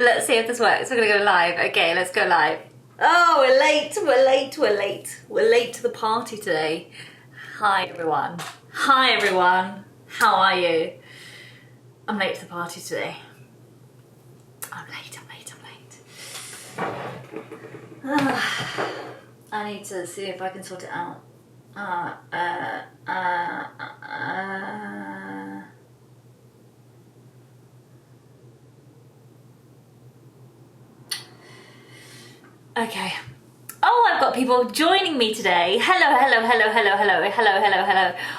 Let's see if this works. We're gonna go live. Okay, let's go live. Oh, we're late. We're late to the party today. Hi everyone. How are you? I'm late to the party today. I'm late. I need to see if I can sort it out. Okay. Oh, I've got people joining me today. Hello.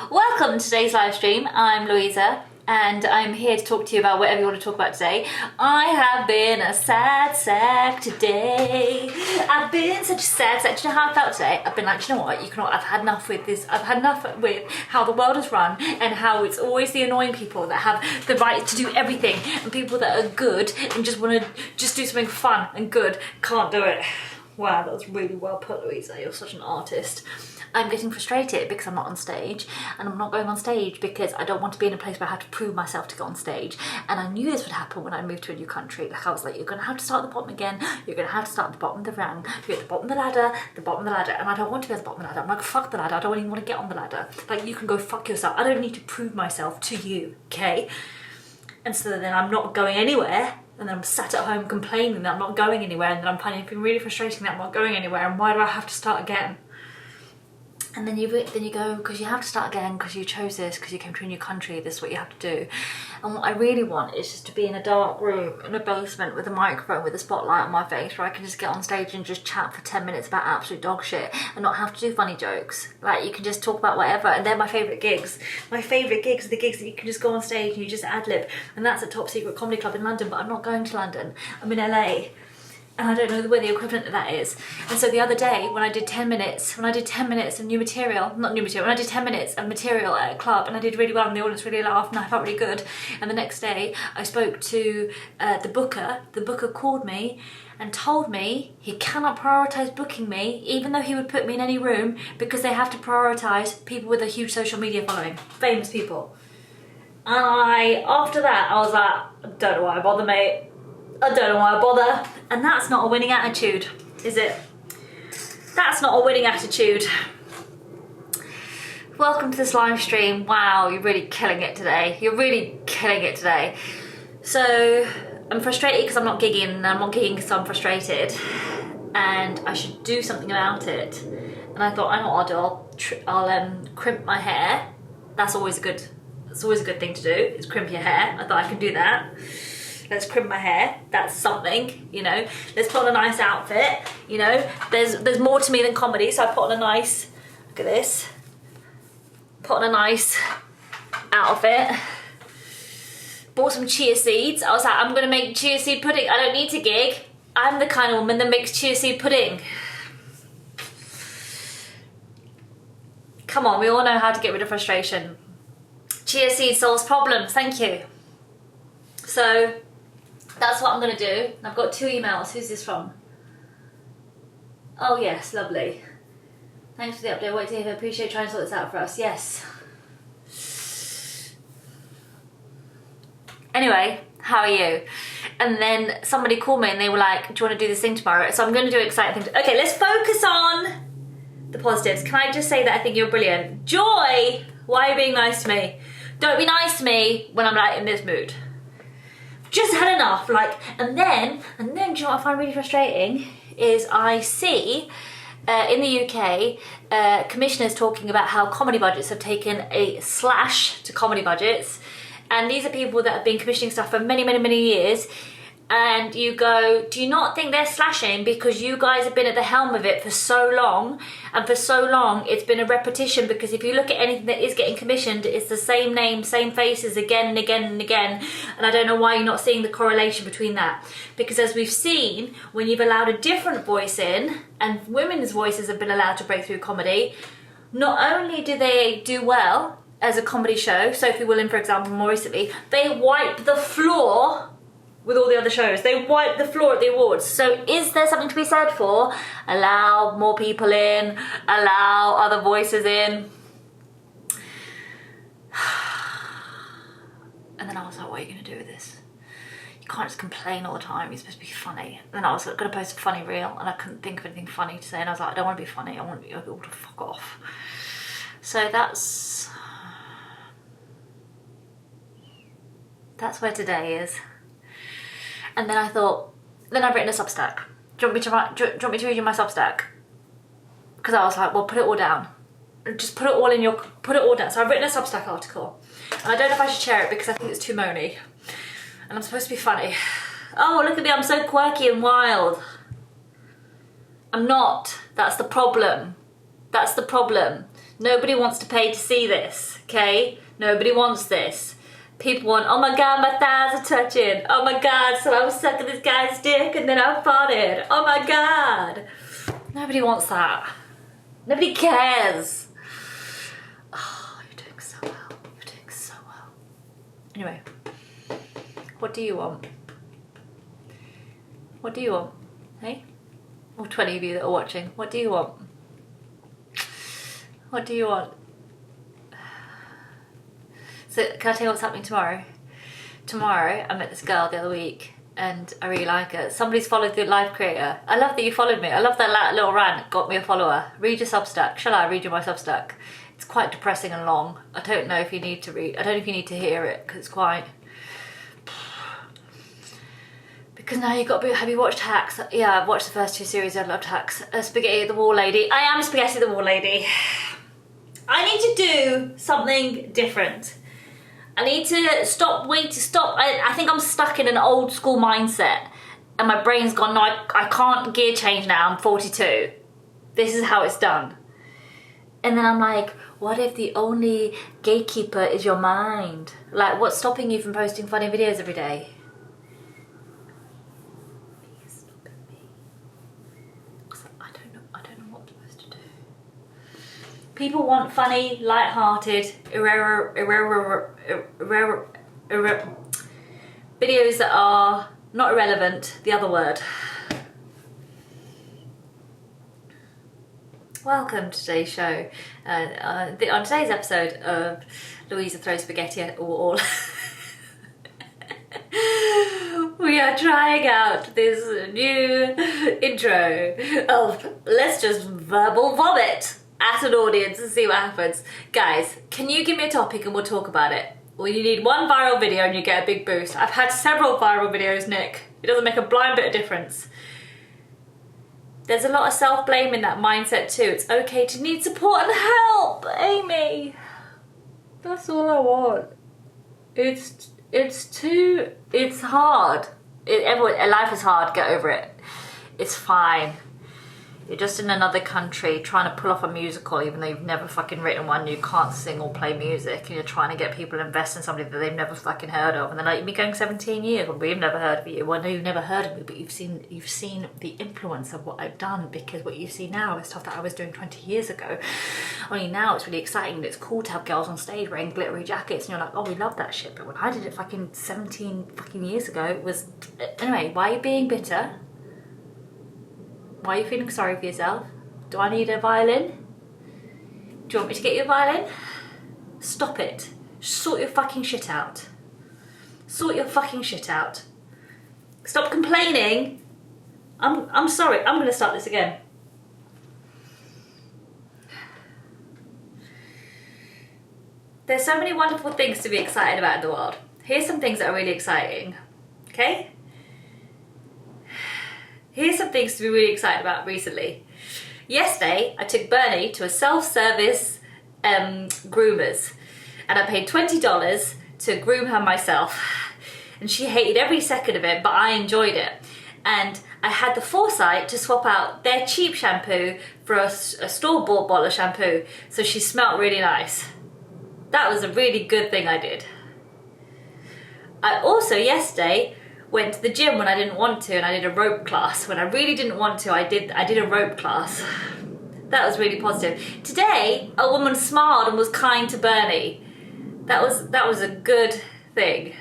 Welcome to today's live stream. I'm Louisa and I'm here to talk to you about whatever you want to talk about today. I have been a sad sack today. I've been such a sad sack. Do you know how I felt today? I've been like, you know what, I've had enough with this. I've had enough with how the world is run and how it's always the annoying people that have the right to do everything and people that are good and just want to just do something fun and good can't do it. Wow, that was really well put, Louisa. You're such an artist. I'm getting frustrated because I'm not on stage, and I'm not going on stage because I don't want to be in a place where I have to prove myself to go on stage. And I knew this would happen when I moved to a new country. Like, I was like, you're going to have to start at the bottom again. You're going to have to start at the bottom of the rank. You're at the bottom of the ladder, and I don't want to be at the bottom of the ladder. I'm like, fuck the ladder. I don't even want to get on the ladder. Like, you can go fuck yourself. I don't need to prove myself to you, okay? And so then I'm not going anywhere. And then I'm sat at home complaining that I'm not going anywhere, and then I'm finding it really frustrating that I'm not going anywhere, and why do I have to start again? And then you go, because you have to start again, because you chose this, because you came to a new country, this is what you have to do. And what I really want is just to be in a dark room, in a basement, with a microphone, with a spotlight on my face, where I can just get on stage and just chat for 10 minutes about absolute dog shit, and not have to do funny jokes. Like, you can just talk about whatever, and they're my favourite gigs. My favourite gigs are the gigs that you can just go on stage and you just ad-lib, and that's at Top Secret Comedy Club in London, but I'm not going to London, I'm in LA. And I don't know where the equivalent of that is. And so the other day, when I did 10 minutes of new material, when I did 10 minutes of material at a club, and I did really well, and the audience really laughed, and I felt really good. And the next day, I spoke to the booker. The booker called me and told me he cannot prioritise booking me, even though he would put me in any room, because they have to prioritise people with a huge social media following, famous people. And after that, I was like, I don't know why I bother, mate. I don't know why I bother. And that's not a winning attitude, is it? That's not a winning attitude. Welcome to this live stream. Wow, you're really killing it today. So I'm frustrated because I'm not gigging, and I'm not gigging because I'm frustrated. And I should do something about it. And I thought, I know what I'll do. I'll crimp my hair. That's always a good thing to do, is crimp your hair. I thought I could do that. Let's crimp my hair, that's something, you know. Let's put on a nice outfit, you know. There's more to me than comedy, so I put on a nice, look at this. Put on a nice outfit. Bought some chia seeds. I was like, I'm gonna make chia seed pudding. I don't need to gig. I'm the kind of woman that makes chia seed pudding. Come on, we all know how to get rid of frustration. Chia seed solves problems, thank you. So, that's what I'm going to do. I've got 2 emails. Who's this from? Oh yes, lovely. Thanks for the update. Wait to hear. Appreciate trying to sort this out for us. Yes. Anyway, how are you? And then somebody called me and they were like, do you want to do this thing tomorrow? So I'm going to do exciting things. Okay, let's focus on the positives. Can I just say that I think you're brilliant? Joy! Why are you being nice to me? Don't be nice to me when I'm like in this mood. Just had enough, like, and then, do you know what I find really frustrating? Is I see in the UK, commissioners talking about how comedy budgets have taken a slash to comedy budgets. And these are people that have been commissioning stuff for many, many, many years. And you go, do you not think they're slashing because you guys have been at the helm of it for so long, and for so long it's been a repetition? Because if you look at anything that is getting commissioned, it's the same name, same faces again and again and again. And I don't know why you're not seeing the correlation between that. Because as we've seen, when you've allowed a different voice in, and women's voices have been allowed to break through comedy, not only do they do well as a comedy show, Sophie William, for example, more recently, they wipe the floor with all the other shows. They wipe the floor at the awards. So is there something to be said for allow more people in, allow other voices in? And then I was like, what are you going to do with this? You can't just complain all the time. You're supposed to be funny. And then I was going to post a funny reel and I couldn't think of anything funny to say. And I was like, I don't want to be funny. I want you all to fuck off. So that's where today is. And then I thought, then I've written a Substack. Do you want me to read you my Substack? Because I was like, well, put it all down. Just put it all down. So I've written a Substack article. And I don't know if I should share it because I think it's too moany. And I'm supposed to be funny. Oh, look at me, I'm so quirky and wild. I'm not. That's the problem. That's the problem. Nobody wants to pay to see this, okay? Nobody wants this. People want, oh my God, my thighs are touching. Oh my God, so I was sucking this guy's dick and then I farted. Oh my God. Nobody wants that. Nobody cares. Oh, you're doing so well. You're doing so well. Anyway, what do you want? What do you want? Hey? Or 20 of you that are watching, what do you want? What do you want? So, can I tell you what's happening tomorrow? Tomorrow, I met this girl the other week and I really like her. Somebody's followed the live creator. I love that you followed me. I love that little rant got me a follower. Read your Substack. Shall I read you my Substack? It's quite depressing and long. I don't know if you need to read. I don't know if you need to hear it because it's quite... Because now you've got to be... Have you watched Hacks? Yeah, I've watched the first 2 series. I loved Hacks. Spaghetti the Wall Lady. I am Spaghetti the Wall Lady. I need to do something different. I need to stop. I think I'm stuck in an old school mindset and my brain's gone, no, I can't gear change now, I'm 42. This is how it's done. And then I'm like, what if the only gatekeeper is your mind? Like, what's stopping you from posting funny videos every day? People want funny, light-hearted, videos that are not irrelevant, the other word. Welcome to today's show. On today's episode of Louisa Throws Spaghetti at a Wall, we are trying out this new intro of let's just verbal vomit at an audience and see what happens. Guys, can you give me a topic and we'll talk about it? Well, you need one viral video and you get a big boost. I've had several viral videos, Nick. It doesn't make a blind bit of difference. There's a lot of self-blame in that mindset too. It's okay to need support and help, Amy. That's all I want. It's hard. Life is hard, get over it. It's fine. You're just in another country trying to pull off a musical even though you've never fucking written one, you can't sing or play music, and you're trying to get people to invest in somebody that they've never fucking heard of, and they're like, you've been going 17 years, well, we've never heard of you. Well, no, you've never heard of me, but you've seen the influence of what I've done, because what you see now is stuff that I was doing 20 years ago. Only now it's really exciting and it's cool to have girls on stage wearing glittery jackets, and you're like, oh, we love that shit, but when I did it fucking 17 fucking years ago, it was... Anyway, why are you being bitter? Why are you feeling sorry for yourself? Do I need a violin? Do you want me to get you a violin? Stop it. Sort your fucking shit out. Sort your fucking shit out. Stop complaining. I'm sorry. I'm going to start this again. There's so many wonderful things to be excited about in the world. Here's some things that are really exciting. Okay? Here's some things to be really excited about recently. Yesterday, I took Bernie to a self-service groomers, and I paid $20 to groom her myself. And she hated every second of it, but I enjoyed it. And I had the foresight to swap out their cheap shampoo for a store-bought bottle of shampoo, so she smelled really nice. That was a really good thing I did. I also, yesterday, went to the gym when I didn't want to, and I did a rope class. When I really didn't want to, I did a rope class. That was really positive. Today, a woman smiled and was kind to Bernie. That was a good thing.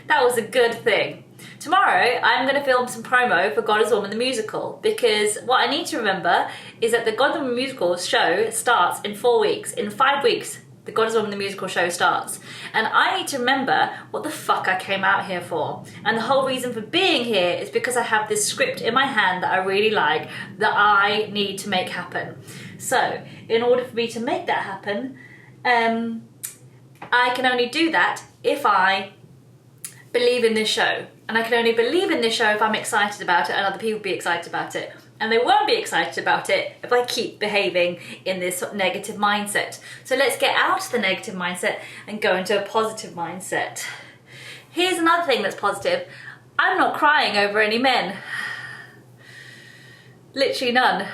That was a good thing. Tomorrow, I'm going to film some promo for God is Woman the musical, because what I need to remember is that the God is Woman musical show starts in 4 weeks. In 5 weeks, The God is when the musical show starts. And I need to remember what the fuck I came out here for. And the whole reason for being here is because I have this script in my hand that I really like, that I need to make happen. So, in order for me to make that happen, I can only do that if I believe in this show. And I can only believe in this show if I'm excited about it and other people be excited about it. And they won't be excited about it if I keep behaving in this sort of negative mindset. So let's get out of the negative mindset and go into a positive mindset. Here's another thing that's positive. I'm not crying over any men. Literally none.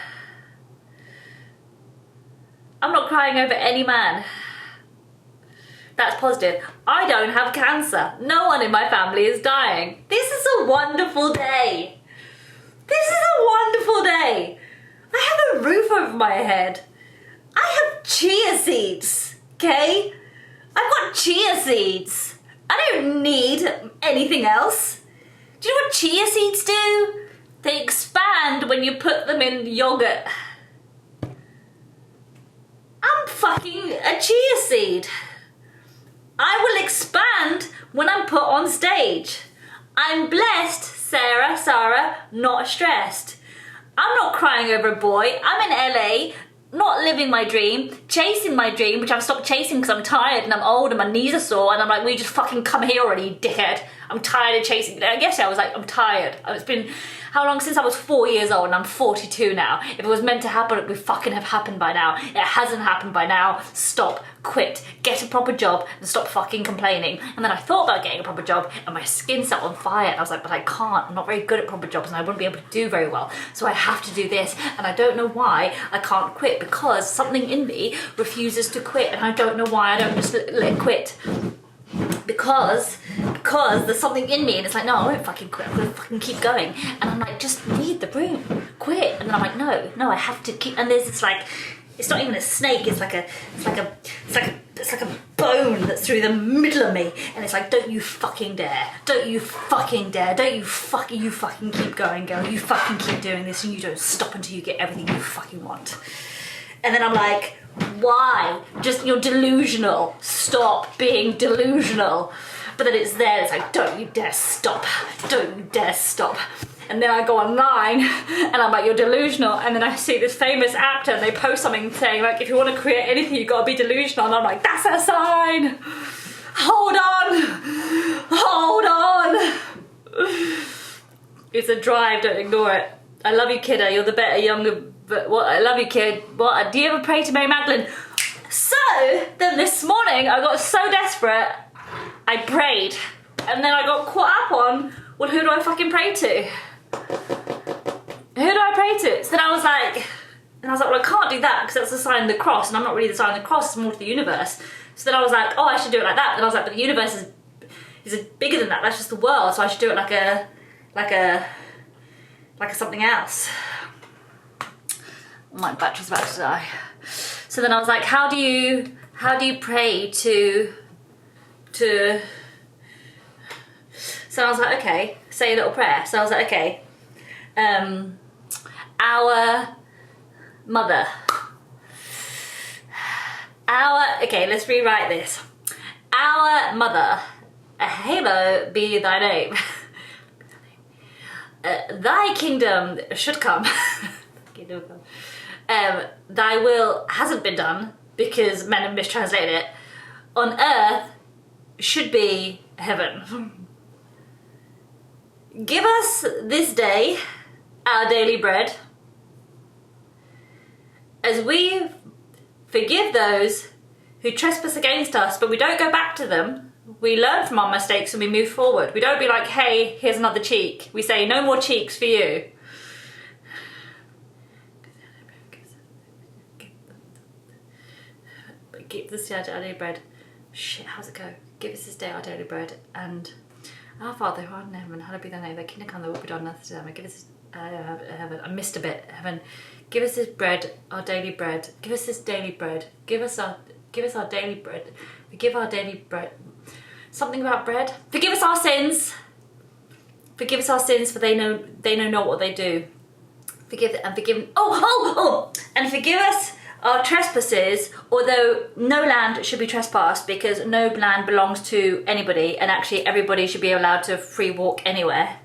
I'm not crying over any man. That's positive. I don't have cancer. No one in my family is dying. This is a wonderful day. This is a wonderful day. I have a roof over my head. I have chia seeds, okay? I've got chia seeds. I don't need anything else. Do you know what chia seeds do? They expand when you put them in yogurt. I'm fucking a chia seed. I will expand when I'm put on stage. I'm blessed, Sarah, not stressed. I'm not crying over a boy. I'm in LA, not living my dream, chasing my dream, which I've stopped chasing because I'm tired and I'm old and my knees are sore and I'm like, will you just fucking come here already, dickhead? I'm tired of chasing. I guess I was like, I'm tired. It's been, how long since I was 4 years old and I'm 42 now. If it was meant to happen, it would fucking have happened by now. It hasn't happened by now. Stop, quit, get a proper job and stop fucking complaining. And then I thought about getting a proper job and my skin set on fire and I was like, but I can't. I'm not very good at proper jobs and I wouldn't be able to do very well. So I have to do this and I don't know why I can't quit because something in me refuses to quit and I don't know why I don't just let it quit. Because there's something in me and it's like, no, I won't fucking quit, I'm gonna fucking keep going. And I'm like, just leave the room, quit. And then I'm like, no, I have to keep. And there's this like, it's not even a snake, it's like a bone that's through the middle of me. And it's like, don't you fucking dare, don't you fucking dare, don't you fucking keep going, girl. You fucking keep doing this and you don't stop until you get everything you fucking want. And then I'm like, why? Just, you're delusional. Stop being delusional. But then it's there, it's like, don't you dare stop. Don't you dare stop. And then I go online and I'm like, you're delusional. And then I see this famous actor and they post something saying like, if you want to create anything, you've got to be delusional. And I'm like, that's a sign. Hold on. It's a drive, don't ignore it. I love you, kiddo. You're the better, younger, but what? I love you, kid. What? Do you ever pray to Mary Magdalene? So then this morning I got so desperate, I prayed, and then I got caught up on, well, who do I fucking pray to? Who do I pray to? So then I was like, well, I can't do that because that's the sign of the cross, and I'm not really the sign of the cross. It's more to the universe. So then I was like, oh, I should do it like that. Then I was like, but the universe is bigger than that. That's just the world. So I should do it like a something else. My battery's about to die. So then I was like, how do you pray to so I was like, okay, say a little prayer. So I was like, okay, our mother, okay, let's rewrite this. Our mother, halo be thy name. Thy kingdom should come. Thy will hasn't been done because men have mistranslated it. On earth should be heaven. Give us this day our daily bread, as we forgive those who trespass against us, but we don't go back to them. We learn from our mistakes and we move forward. We don't be like, hey, here's another cheek. We say, no more cheeks for you. Give us our daily bread. Shit, how's it go? Give us this day our daily bread. And our Father who art in heaven, hallowed be thy name. Thy kingdom come, thy will be done on earth as it is in heaven. Give us heaven. I missed a bit. Heaven. Give us this bread, our daily bread. Give us this daily bread. Give us our daily bread. Forgive our daily bread. Something about bread. Forgive us our sins. Forgive us our sins, for they know not what they do. And forgive us are trespasses, although no land should be trespassed because no land belongs to anybody, and actually everybody should be allowed to free walk anywhere.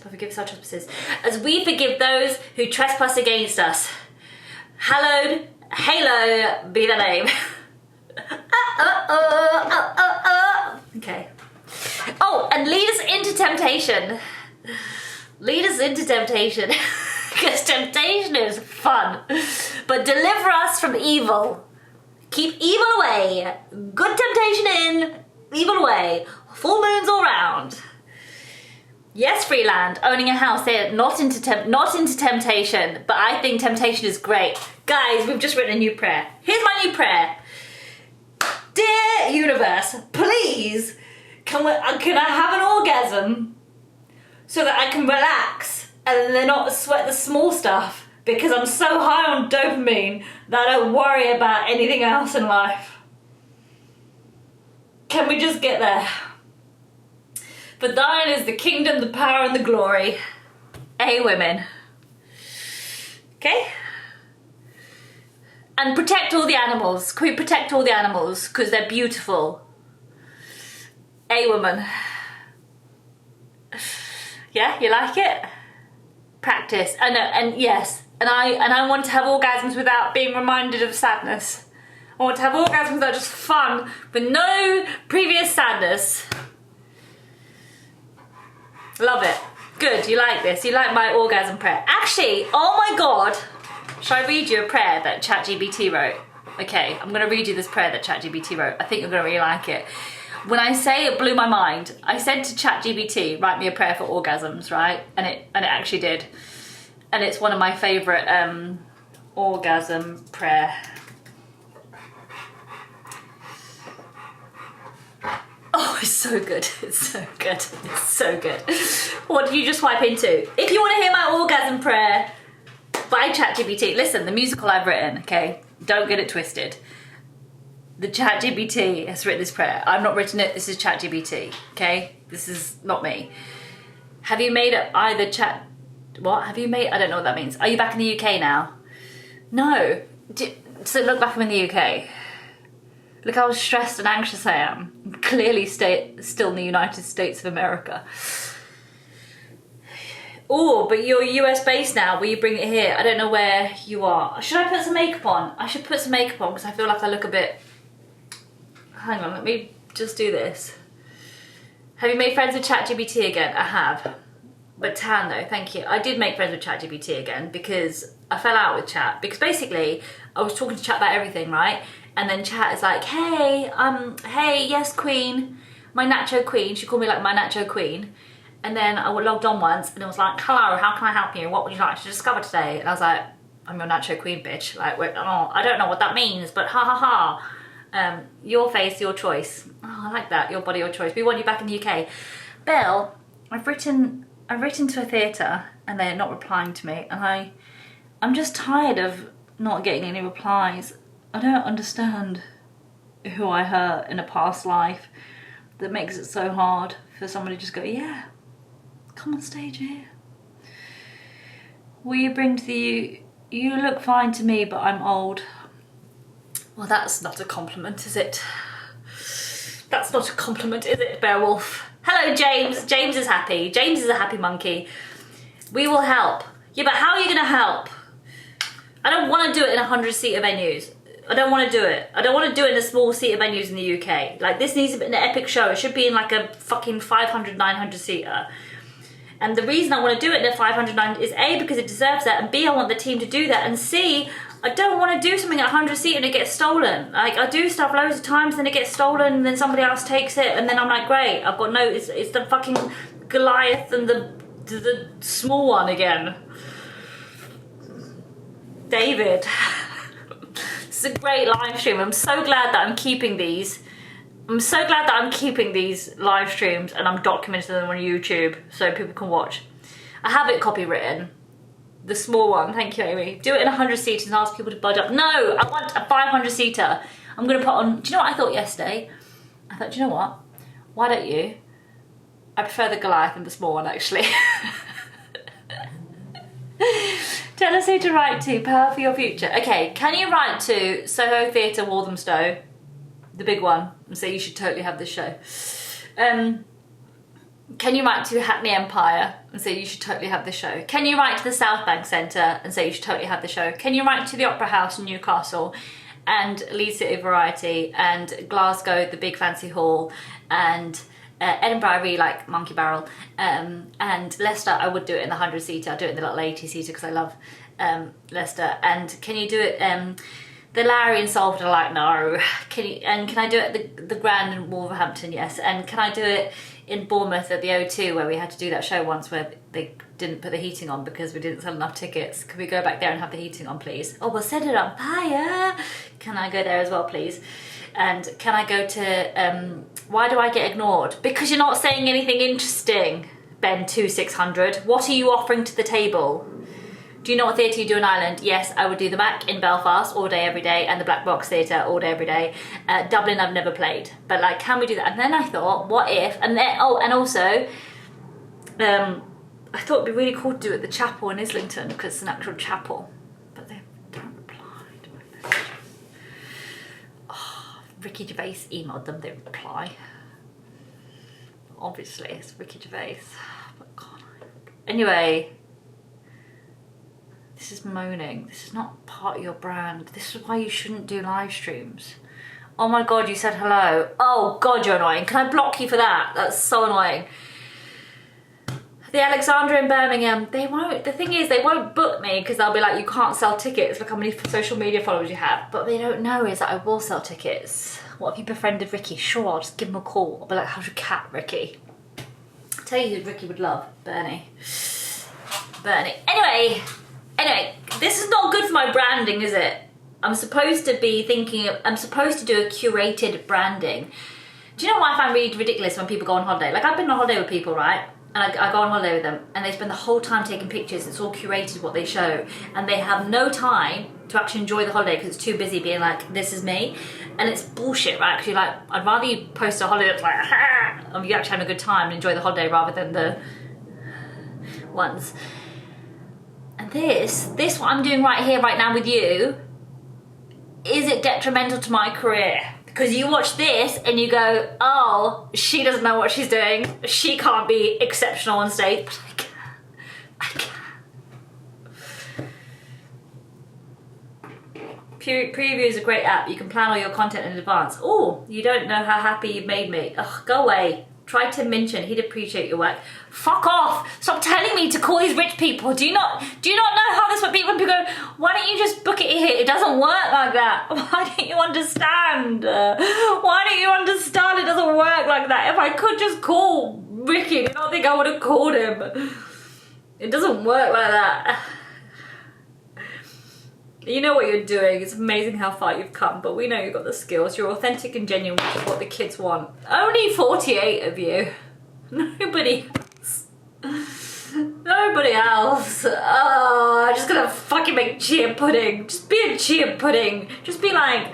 Forgive us our trespasses, as we forgive those who trespass against us. Hallowed, halo be the name. Okay. Oh, and lead us into temptation. Lead us into temptation. Because temptation is fun. But deliver us from evil. Keep evil away. Good temptation in, evil away. Full moons all round. Yes, Freeland, owning a house there, not into temptation, but I think temptation is great. Guys, we've just written a new prayer. Here's my new prayer. Dear universe, please, can I have an orgasm so that I can relax and then not sweat the small stuff, because I'm so high on dopamine that I don't worry about anything else in life. Can we just get there? For thine is the kingdom, the power, and the glory. Women. Okay? And protect all the animals. Can we protect all the animals? Because they're beautiful. Woman. Yeah, you like it? Practice. And yes. And I want to have orgasms without being reminded of sadness. I want to have orgasms that are just fun, with no previous sadness. Love it. Good, you like this. You like my orgasm prayer. Actually, oh my God. Shall I read you a prayer that ChatGPT wrote? Okay, I'm going to read you this prayer that ChatGPT wrote. I think you're going to really like it. When I say it blew my mind, I said to ChatGPT, write me a prayer for orgasms, right? And it actually did. And it's one of my favourite orgasm prayer. Oh, it's so good. It's so good. It's so good. What did you just swipe into? If you want to hear my orgasm prayer by ChatGPT, listen, the musical I've written, okay? Don't get it twisted. The ChatGPT has written this prayer. I've not written it. This is ChatGPT, okay? This is not me. Have you made it either chat... What? Have you made... I don't know what that means. Are you back in the UK now? No. So look back, I'm in the UK. Look how stressed and anxious I am. I'm clearly still in the United States of America. Oh, but you're US based now. Will you bring it here? I don't know where you are. Should I put some makeup on? I should put some makeup on because I feel like I look a bit... Hang on, let me just do this. Have you made friends with ChatGPT again? I have. But tan though, thank you. I did make friends with ChatGPT again because I fell out with Chat. Because basically, I was talking to Chat about everything, right? And then Chat is like, hey, yes, queen, my nacho queen. She called me like my nacho queen. And then I logged on once and it was like, hello, how can I help you? What would you like to discover today? And I was like, I'm your nacho queen, bitch. Like, oh, I don't know what that means, but ha ha ha. Your face, your choice. Oh, I like that. Your body, your choice. We want you back in the UK. Bill, I've written to a theatre and they're not replying to me. And I'm just tired of not getting any replies. I don't understand who I hurt in a past life that makes it so hard for somebody to just go, yeah, come on stage here. Will you bring to the... You look fine to me, but I'm old. Well, that's not a compliment, is it? That's not a compliment, is it, Beowulf? Hello, James. James is happy. James is a happy monkey. We will help. Yeah, but how are you going to help? I don't want to do it in 100-seater venues. I don't want to do it. I don't want to do it in a small seater venues in the UK. Like, this needs to be an epic show. It should be in like a fucking 500, 900 seater. And the reason I want to do it in a 500, 900 is A, because it deserves that, and B, I want the team to do that, and C, I don't want to do something at 100 seater and it gets stolen. Like, I do stuff loads of times, then it gets stolen, and then somebody else takes it, and then I'm like, great, I've got no, it's the fucking Goliath and the small one again. David. It's a great live stream. I'm so glad that I'm keeping these. I'm so glad that I'm keeping these live streams and I'm documenting them on YouTube so people can watch. I have it copywritten. The small one, thank you, Amy. Do it in 100 seaters and ask people to budge up. No, I want a 500 seater. I'm gonna put on, do you know what I thought yesterday? I thought, do you know what? Why don't you? I prefer the Goliath and the small one, actually. Tell us who to write to, Power for Your Future. Okay, can you write to Soho Theatre, Walthamstow, the big one, and say you should totally have this show? Can you write to Hackney Empire and say you should totally have this show? Can you write to the South Bank Centre and say you should totally have the show? Can you write to the Opera House in Newcastle and Leeds City Variety and Glasgow, the Big Fancy Hall, and Edinburgh, I really like Monkey Barrel, and Leicester, I would do it in the 100-seater. I'd do it in the little 80-seater because I love Leicester. And can you do it, the Larry in Salford, like, no. Can I do it at the Grand in Wolverhampton? Yes. And can I do it in Bournemouth at the O2, where we had to do that show once where they didn't put the heating on because we didn't sell enough tickets? Could we go back there and have the heating on, please? Oh, we'll set it on fire. Can I go there as well, please? And can I go to, why do I get ignored? Because you're not saying anything interesting, Ben2600. What are you offering to the table? Do you know what theatre you do in Ireland? Yes, I would do the Mac in Belfast all day, every day, and the Black Box Theatre all day, every day. Dublin, I've never played. But, like, can we do that? And then I thought, what if? And then, oh, and also, I thought it'd be really cool to do it at the chapel in Islington, because it's an actual chapel. But they don't reply to my message. Oh, Ricky Gervais emailed them, they reply. Obviously, it's Ricky Gervais. But God. Anyway. This is moaning. This is not part of your brand. This is why you shouldn't do live streams. Oh my God, you said hello. Oh God, you're annoying. Can I block you for that? That's so annoying. The Alexandra in Birmingham, they won't, the thing is, they won't book me because they'll be like, you can't sell tickets. Look how many social media followers you have. But they don't know is that I will sell tickets. What if you befriended Ricky? Sure, I'll just give him a call. I'll be like, how's your cat, Ricky? I'll tell you who Ricky would love. Bernie. Anyway, this is not good for my branding, is it? I'm supposed to be thinking of, I'm supposed to do a curated branding. Do you know what I find really ridiculous when people go on holiday? Like, I've been on holiday with people, right? And I go on holiday with them and they spend the whole time taking pictures. It's all curated what they show. And they have no time to actually enjoy the holiday because it's too busy being like, this is me. And it's bullshit, right? Because you're like, I'd rather you post a holiday that's like, ha! And you actually having a good time and enjoy the holiday rather than the ones. And this what I'm doing right here, right now with you, is it detrimental to my career? Because you watch this and you go, oh, she doesn't know what she's doing. She can't be exceptional on stage. But I can. Preview is a great app. You can plan all your content in advance. Oh, you don't know how happy you've made me. Ugh, go away. Try Tim Minchin. He'd appreciate your work. Fuck off! Stop telling me to call these rich people. Do you not know how this would be when people go, why don't you just book it here? It doesn't work like that. Why don't you understand? Why don't you understand it doesn't work like that? If I could just call Ricky, do you not think I would have called him? It doesn't work like that. You know what you're doing. It's amazing how far you've come, but we know you've got the skills. You're authentic and genuine, which is what the kids want. Only 48 of you. Nobody else. Nobody else. Oh, I'm just gonna fucking make chia pudding. Just be a chia pudding. Just be like,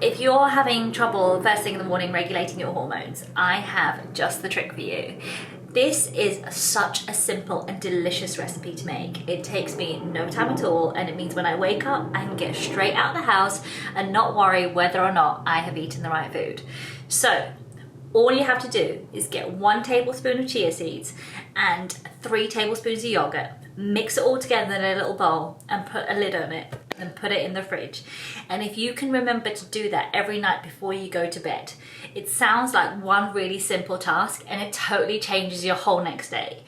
if you're having trouble first thing in the morning regulating your hormones, I have just the trick for you. This is such a simple and delicious recipe to make. It takes me no time at all, and it means when I wake up, I can get straight out of the house and not worry whether or not I have eaten the right food. So, all you have to do is get 1 tablespoon of chia seeds and 3 tablespoons of yogurt. Mix it all together in a little bowl and put a lid on it and put it in the fridge. And if you can remember to do that every night before you go to bed, it sounds like one really simple task and it totally changes your whole next day.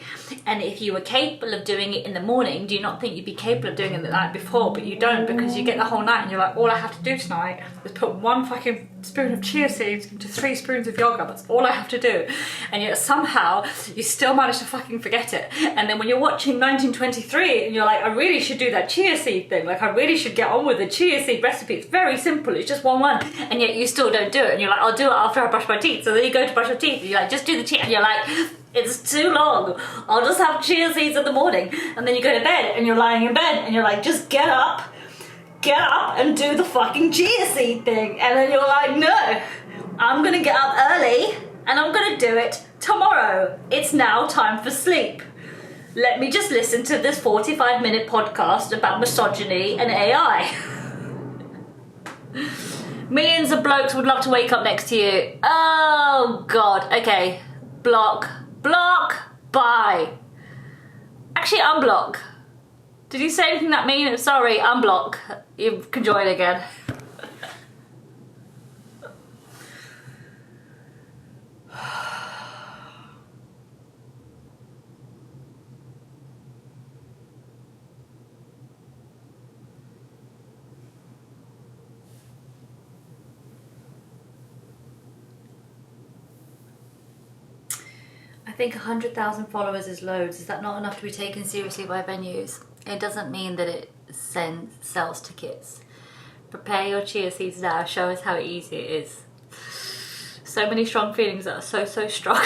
And if you were capable of doing it in the morning, do you not think you'd be capable of doing it the night before? But you don't, because you get the whole night and you're like, all I have to do tonight is put 1 fucking spoon of chia seeds into 3 spoons of yogurt. That's all I have to do. And yet somehow you still manage to fucking forget it. And then when you're watching 1923 and you're like, I really should do that chia seed thing. Like, I really should get on with the chia seed recipe. It's very simple. It's just one. And yet you still don't do it. And you're like, I'll do it after I brush my teeth. So then you go to brush your teeth and you're like, just do the chia. And you're like, it's too long. I'll just have chia seeds in the morning. And then you go to bed and you're lying in bed and you're like, just get up and do the fucking chia seed thing. And then you're like, no, I'm gonna get up early and I'm gonna do it tomorrow. It's now time for sleep. let me just listen to this 45-minute podcast about misogyny and AI. Millions of blokes would love to wake up next to you. Oh God, okay. Block, bye. Actually, unblock. Did you say anything that mean? Sorry, unblock. You can join again. I think 100,000 followers is loads. Is that not enough to be taken seriously by venues? It doesn't mean that it sells tickets. Prepare your chia seeds now. Show us how easy it is. So many strong feelings that are so strong.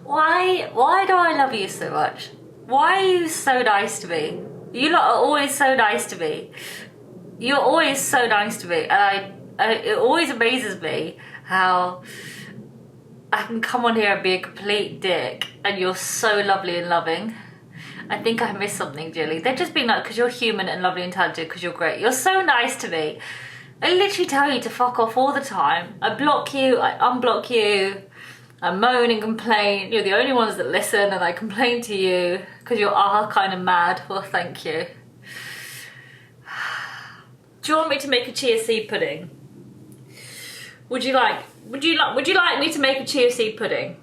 Why do I love you so much? Why are you so nice to me? You lot are always so nice to me. You're always so nice to me, and it always amazes me how I can come on here and be a complete dick, and you're so lovely and loving. I think I missed something, Julie. They're just being like, because you're human and lovely and talented, because you're great. You're so nice to me. I literally tell you to fuck off all the time. I block you, I unblock you, I moan and complain. You're the only ones that listen, and I complain to you because you are kind of mad. Well, thank you. Do you want me to make a chia seed pudding? Would you like me to make a chia seed pudding?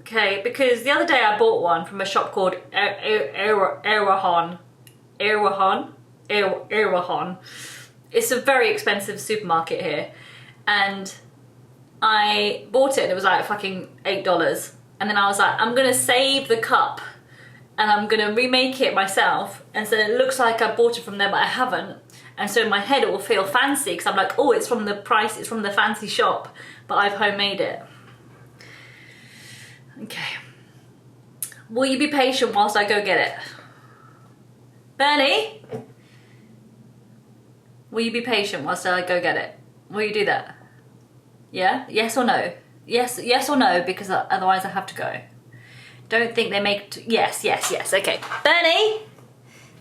Okay, because the other day I bought one from a shop called Erewhon. It's a very expensive supermarket here, and I bought it and it was like fucking $8. And then I was like, I'm gonna save the cup and I'm gonna remake it myself, and so it looks like I bought it from there, but I haven't. And so in my head it will feel fancy because I'm like, oh, it's from the fancy shop, but I've homemade it. Okay. Will you be patient whilst I go get it? Bernie? Will you be patient whilst I go get it? Will you do that? Yeah? Yes or no? Yes or no, because otherwise I have to go. Don't think they make... Yes. Okay.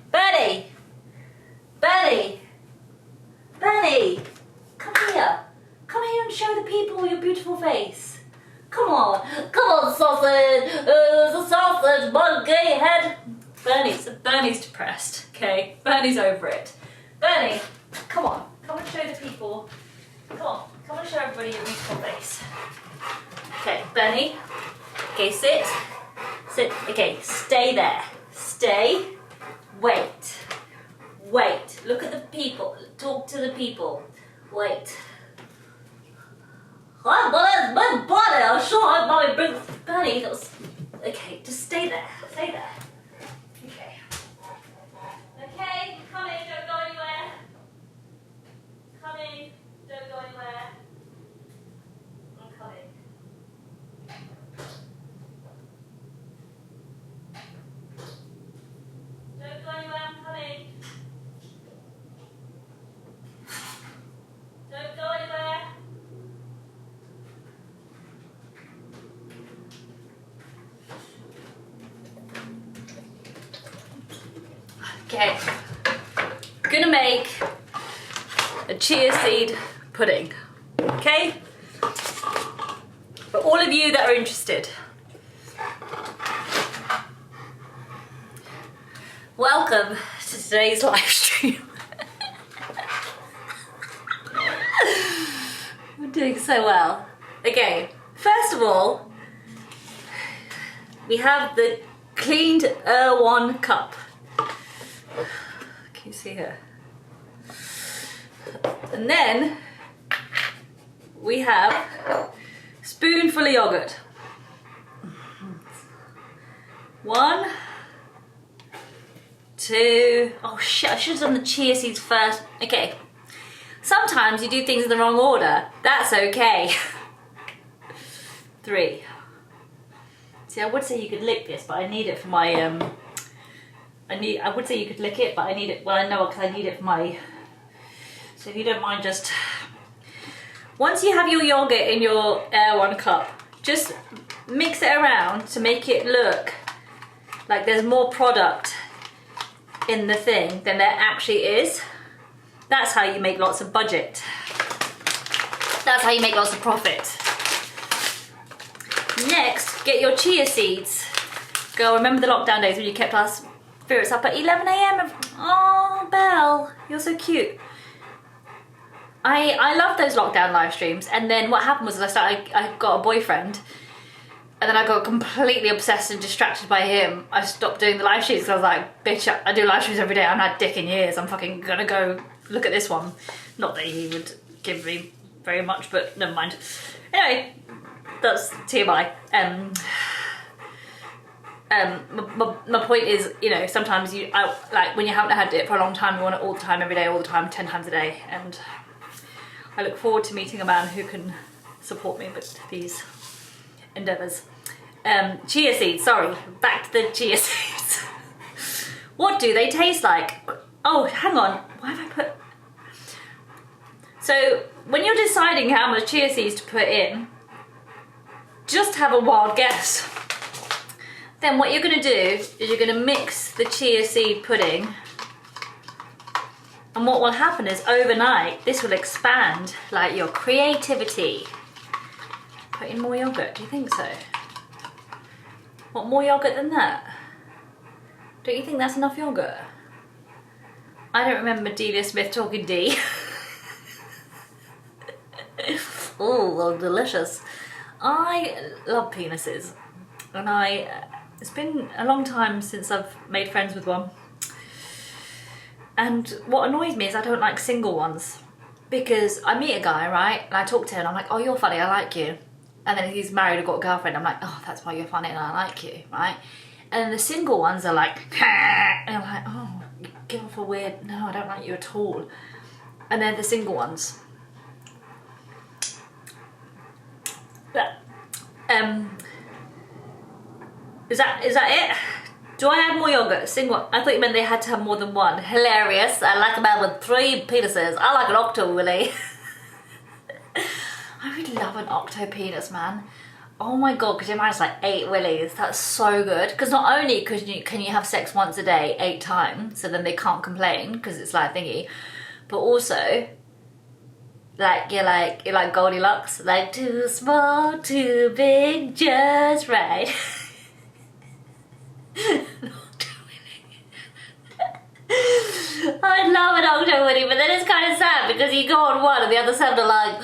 Bernie? Come here. Come here and show the people your beautiful face. Come on, sausage. There's a sausage, monkey head. Bernie's depressed. Okay, Bernie's over it. Bernie, come on, come and show the people. Come and show everybody your beautiful face. Okay, Bernie. Okay, sit. Okay, stay there. Stay. Wait. Look at the people. Talk to the people. Wait. Hi, but my body. I'm sure my body brings Bernie. Okay, just stay there. Stay there. Okay. Okay, come in. Don't go anywhere. Come in. Don't go anywhere. I'm coming. Don't go anywhere. I'm coming. Don't go anywhere. Okay, gonna make a chia seed pudding, okay? For all of you that are interested, welcome to today's live stream. We're doing so well. Okay, first of all, we have the cleaned Erewhon cup. Can you see her? And then we have a spoonful of yogurt. 1, 2. Oh shit, I should have done the chia seeds first. Okay. Sometimes you do things in the wrong order. That's okay. 3. See, I would say you could lick this, but I need it for my I would say you could lick it, but I need it, well I know because I need it for my, so if you don't mind, just, once you have your yogurt in your Erewhon cup, just mix it around to make it look like there's more product in the thing than there actually is. That's how you make lots of budget. That's how you make lots of profit. Next, get your chia seeds. Girl, remember the lockdown days when you kept our spirits up at 11 a.m? Oh, Belle, you're so cute. I love those lockdown live streams, and then what happened was I got a boyfriend, and then I got completely obsessed and distracted by him. I stopped doing the live streams because I was like, bitch, I do live streams every day. I haven't had dick in years. I'm fucking gonna go look at this one. Not that he would give me very much, but never mind. Anyway, that's TMI. My point is, you know, sometimes like when you haven't had it for a long time, you want it all the time, every day, all the time, 10 times a day, and I look forward to meeting a man who can support me with these endeavours. Chia seeds, sorry, back to the chia seeds. What do they taste like? Oh, hang on, why have I put... So, when you're deciding how much chia seeds to put in, just have a wild guess. Then what you're going to do is you're going to mix the chia seed pudding, and what will happen is overnight this will expand like your creativity. Put in more yogurt, do you think so? What, more yogurt than that? Don't you think that's enough yogurt? I don't remember Delia Smith talking D. Oh, well, delicious. I love penises, and it's been a long time since I've made friends with one. And what annoys me is I don't like single ones, because I meet a guy, right, and I talk to him and I'm like, oh, you're funny, I like you. And then if he's married or got a girlfriend, I'm like, oh, that's why you're funny and I like you, right? And then the single ones are like, and I'm like, oh, you give off a weird, no, I don't like you at all. And then the single ones. But, is that it? Do I add more yogurt? Single? I thought you meant they had to have more than one. Hilarious. I like a man with 3 penises. I like an Octowilly. I really love an octo penis, man. Oh my god, because you manage like 8 willies. That's so good. Because not only can you have sex once a day 8 times, so then they can't complain because it's like thingy, but also like you're like Goldilocks, like too small, too big, just right. I love an Octowilly, but then it's kind of sad because you go on one and the other 7 are like,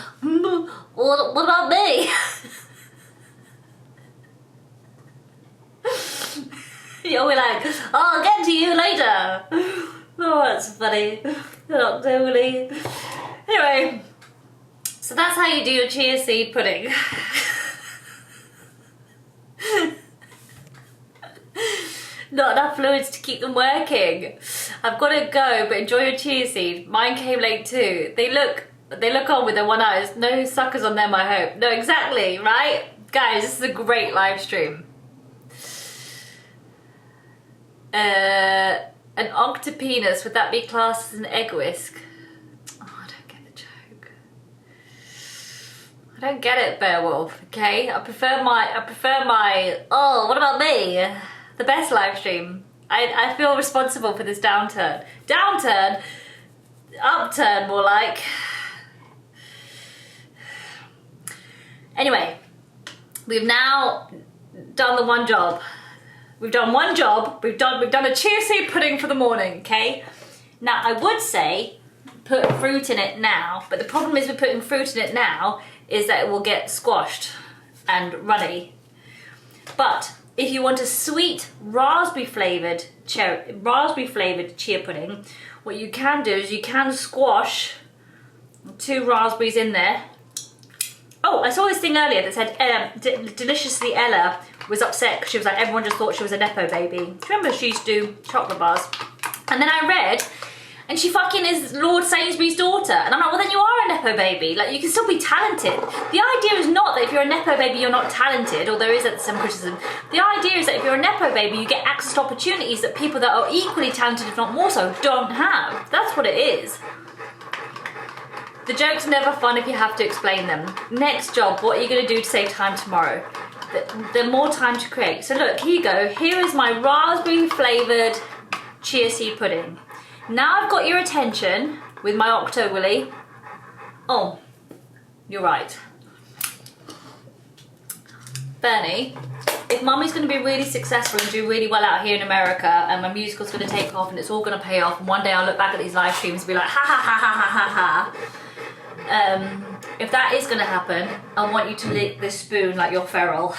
what about me? You'll be like, oh, I'll get to you later. Oh, that's funny. An Octowilly. Anyway, so that's how you do your chia seed pudding. Not enough fluids to keep them working. I've got to go, but enjoy your chia seed. Mine came late too. They look on with their one eyes. No suckers on them, I hope. No, exactly, right? Guys, this is a great live stream. An octopenis, would that be classed as an egg whisk? Oh, I don't get the joke. I don't get it, Beowulf, okay? I prefer my, oh, what about me? The best live stream. I feel responsible for this downturn. Downturn? Upturn, more like. Anyway, we've now done the one job. We've done one job. We've done a chia seed pudding for the morning, okay? Now, I would say put fruit in it now, but the problem is with putting fruit in it now is that it will get squashed and runny. But if you want a sweet raspberry flavoured chia pudding, what you can do is you can squash 2 raspberries in there. Oh, I saw this thing earlier that said Deliciously Ella was upset because she was like, everyone just thought she was a Nepo baby. Do you remember she used to do chocolate bars? And then I read, and she fucking is Lord Sainsbury's daughter. And I'm like, well then you are a Nepo baby. Like, you can still be talented. The idea is not that if you're a Nepo baby you're not talented, although there is some criticism. The idea is that if you're a Nepo baby you get access to opportunities that people that are equally talented, if not more so, don't have. That's what it is. The jokes are never fun if you have to explain them. Next job, what are you going to do to save time tomorrow? the more time to create. So look, here you go. Here is my raspberry flavoured chia seed pudding. Now I've got your attention with my Octowilly. Oh, you're right. Bernie, if Mummy's going to be really successful and do really well out here in America, and my musical's going to take off and it's all going to pay off, and one day I'll look back at these live streams and be like, ha ha ha ha ha ha ha. If that is going to happen, I want you to lick this spoon like you're feral.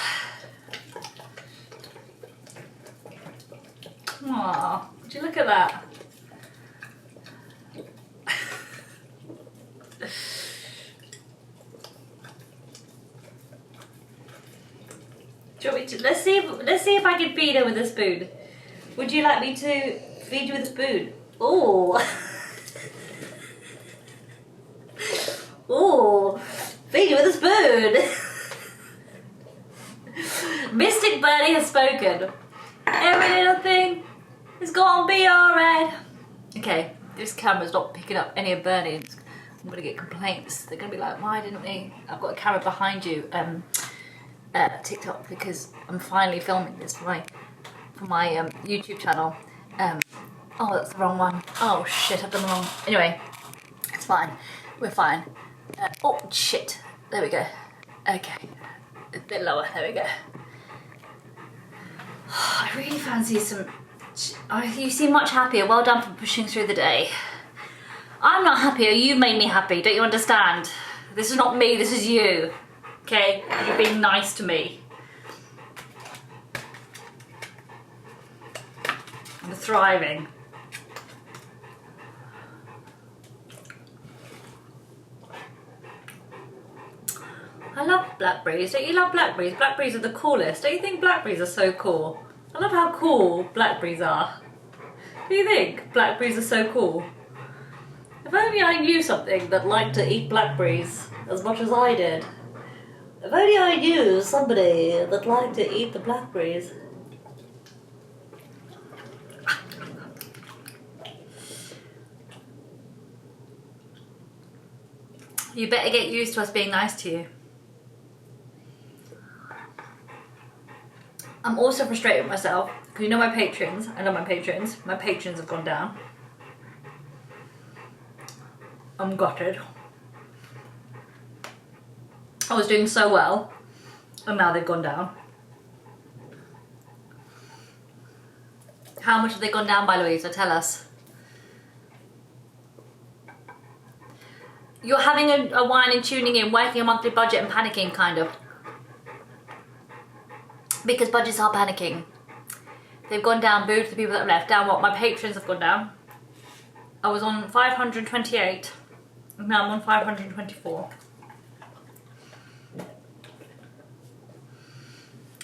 Aww, would you look at that? Do you want me to, let's see if I can feed her with a spoon. Would you like me to feed you with a spoon? Ooh. Ooh. Feed you with a spoon. Mystic Birdie has spoken. Every little thing is gonna be alright. Okay, this camera's not picking up any of Bernie's. I'm gonna get complaints. They're gonna be like, why didn't we? I've got a camera behind you. TikTok, because I'm finally filming this for my YouTube channel. Oh, that's the wrong one. Oh shit, I've done the wrong. Anyway, it's fine. We're fine. Oh shit. There we go. Okay, a bit lower. There we go. I really fancy some. Oh, you seem much happier. Well done for pushing through the day. I'm not happier. You've made me happy. Don't you understand? This is not me. This is you. Okay, you're being nice to me. I'm thriving. I love blackberries. Don't you love blackberries? Blackberries are the coolest. Don't you think blackberries are so cool? I love how cool blackberries are. Do you think blackberries are so cool? If only I knew something that liked to eat blackberries as much as I did. If only I knew somebody that liked to eat the blackberries. You better get used to us being nice to you. I'm also frustrated with myself, because you know my patrons, I love my patrons have gone down. I'm gutted. I was doing so well, and now they've gone down. How much have they gone down by, Louisa? Tell us. You're having a wine and tuning in, working a monthly budget and panicking, kind of. Because budgets are panicking. They've gone down, boo to the people that have left. Down what? My patrons have gone down. I was on 528, and now I'm on 524.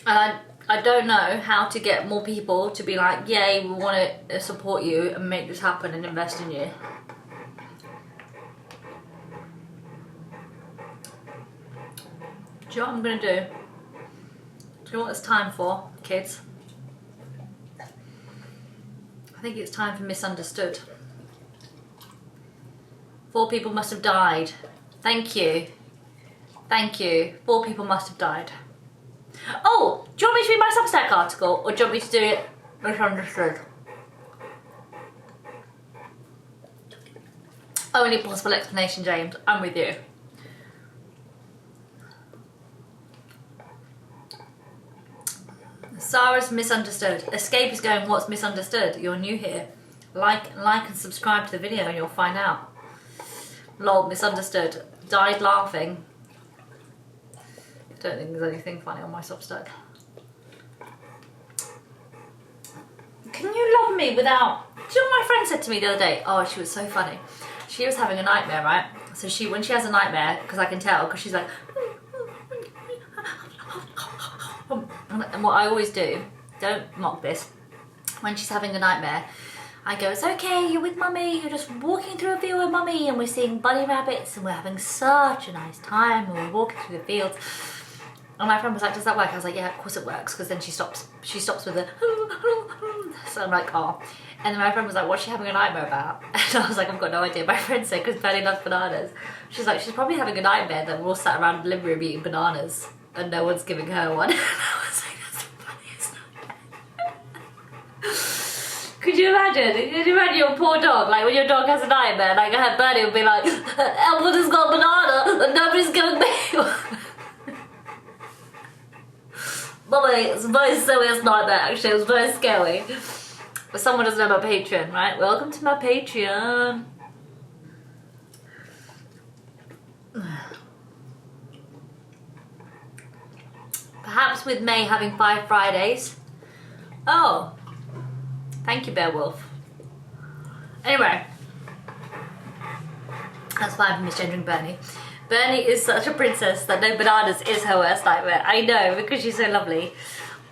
And I don't know how to get more people to be like, yay, we want to support you and make this happen and invest in you. Do you know what I'm going to do? Do you know what it's time for, kids? I think it's time for misunderstood. 4 people must have died. Thank you. Thank you. 4 people must have died. Oh, do you want me to read my Substack article, or do you want me to do it misunderstood? Only possible explanation, James. I'm with you. Sarah's misunderstood. Escape is going, what's misunderstood? You're new here. Like and subscribe to the video and you'll find out. Lol, misunderstood. Died laughing. I don't think there's anything funny on my Substack. Can you love me without... Do you know what my friend said to me the other day? Oh, she was so funny. She was having a nightmare, right? So when she has a nightmare, because I can tell, because she's like... And what I always do, don't mock this, when she's having a nightmare, I go, it's okay, you're with Mummy, you're just walking through a field with Mummy, and we're seeing bunny rabbits, and we're having such a nice time, and we're walking through the fields. And my friend was like, does that work? I was like, yeah, of course it works, because then she stops with a, so I'm like, oh. And then my friend was like, what's she having a nightmare about? And I was like, I've got no idea. My friend said, because Belly loves bananas. She's like, she's probably having a nightmare that we're all sat around the living room eating bananas. and no one's giving her one. I was like, that's the funniest nightmare. Could you imagine? Could you imagine your poor dog, like when your dog has a nightmare, like I had Bernie would be like, everybody's got a banana and nobody's giving me one. Mummy, it's a very serious nightmare actually, it was very scary. But someone doesn't know my Patreon, right? Welcome to my Patreon. Perhaps with May having 5 Fridays. Oh, thank you, Beowulf. Anyway, that's fine for misgendering Bernie. Bernie is such a princess that no bananas is her worst nightmare. I know, because she's so lovely.